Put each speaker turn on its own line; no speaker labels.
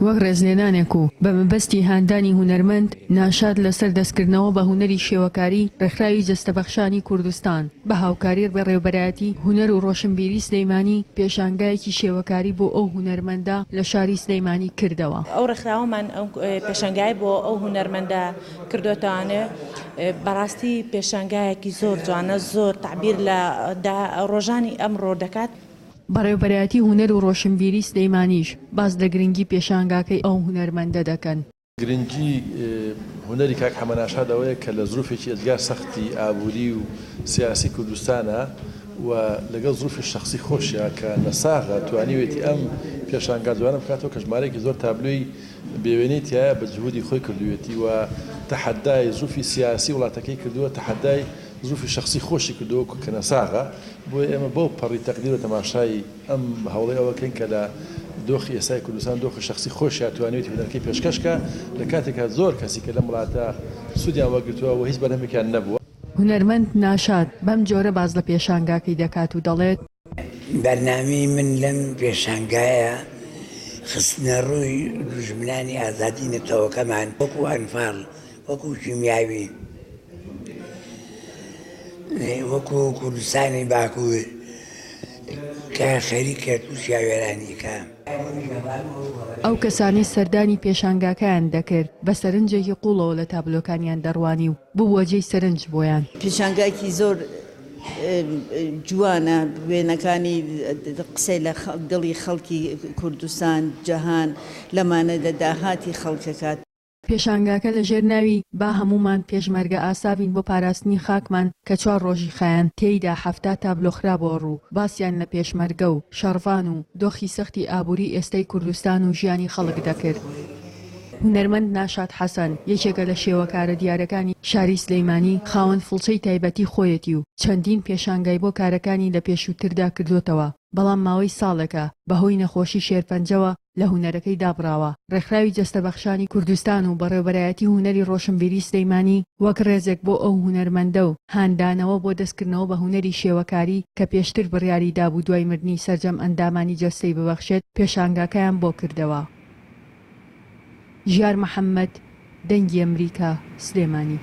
وەک ڕێزلێنانێک و بە مەبەستی هاندانی هونەرمەند ناشاد لەسەر دەستکردنەوە بە هونەری شێوەکاری ڕێکخراوی جەستەبەخشانی کوردستان بە هاوکاری بەڕێوەبەرایەتی هونەر و ڕۆشنبیری سلەیمانی پێشانگایەکی شێوەکاری بۆ ئەو هونەرمەندە لە شاری سلەیمانی کردەوە.
ئەو ڕێکخراوەمان ئەو پێشانگای بۆ ئەو هونەرمەندە کردوێتەوانێ بەڕاستی پێشانگایەکی زۆر جوانە، زۆر تعبیر لە ڕۆژانی ئەمڕۆ دەکات.
بەڕێوەبەرایەتی هونەر و ڕۆشنبیری سلەیمانیش باز لە گرنگی پێشانگاکەی ئەو هونەرمەندە دەکەن.
گرنگی هونەری کاک حەمەناشاد ئەوەیە کە لە زروفێکی ئەجگار سەختی ئابووری و سیاسی کوردستانە و لەگەڵ زروفی شخصی خۆشیە کە نەساغە توانیوێتی ئەم پێشانگا جوانە بکاتەوە کە ژمارەیەکی زۆر تابلۆی بێوێنەی تایە بە جهودی خۆی کردوێتی و تەحەدای زروفی سیاسی وڵاتەکەی کردووە، تەحەدای زروفی شخصی خۆشی کردووە کە نەساغە. بۆیە ئێمە بۆ پەڕی تەقدیر و تەماشای ئەم هەوڵەی ئەوەکەین کە لە دۆخی ئێستای کوردستان دۆخی شخصی خۆشیە توانێتی هونەرەکەی پێشکەشکە لە کاتێکا زۆر کەسی کە لەم وڵاتە سوودیان وەرگرتووە و هیچ بەرهەمێکیان نەبووە.
هونەرمەند ناشاد بەم جۆرە باز لە پێشانگاکەی دەکات و دەڵێت
بەرنامەی من لەم پێشانگایە خستنە ڕووی دوژمنانی ئازادی نەتەوەکەمان وەکو ئەنفاڵ، وەکو کیمیاوی، وەکو کوردستانی باکوور کە خەریکە تووشیا وێرانیەکە.
ئەو کەسانی سەردانی پێشانگاکەیان دەکرد بە سەرنجێکی قوڵەوە لە تابلۆکانیان دەڕوانی و بووەجێی سەرنج بۆیان.
پێشانگایکی زۆر جوانە، وێنەکانی قسەی لە دڵی خەڵکی کوردستان جەهان لەمانە لە داهاتی خەڵکەکات.
پێشانگاکە لە ژێر ناوی با هەمومان پێشمەرگە ئاسابین بۆ پاراستنی خاکمان کە 4 ڕۆژی خایەن تێیدا 70 تابلۆخرا بۆ ڕوو باسییان لە پێشمەرگە و شەڕڤان و دۆخی سەختی ئابووری ئێستای کوردستان و ژیانی خەڵک دەکرد. هونەرمەند ناشاد حەسەن یەکێکە لە شێوەکارە دیارەکانی شاری سلەیمانی، خاوەن فڵچەی تایبەتی خۆیەتی و چەندین پێشانگای بۆ کارەکانی لە پێشووتردا کردوتەوە، بەڵام ماوەی ساڵێکە بەهۆی نەخۆشی شێرپەنجەوە لە هونەرەکەی دابڕاوە. ڕێکخراوی جەستەبەخشانی کوردستان و بەڕێوەبەرایەتی هونەری ڕۆشنبیری سلەیمانی وەک ڕێزێک بۆ ئەو هونەرمەندە و هاندانەوە بۆ دەستکردنەوە بە هونەری شێوەکاری کە پێشتر بڕیاری دابوو دوای مردنی سەرجەم ئەندامانی جەستەی ببەخشێت پێشانگاکەیان بۆ کردەوە. ژیار محەممەد، دەنگی ئەمریکا، سلێمانی.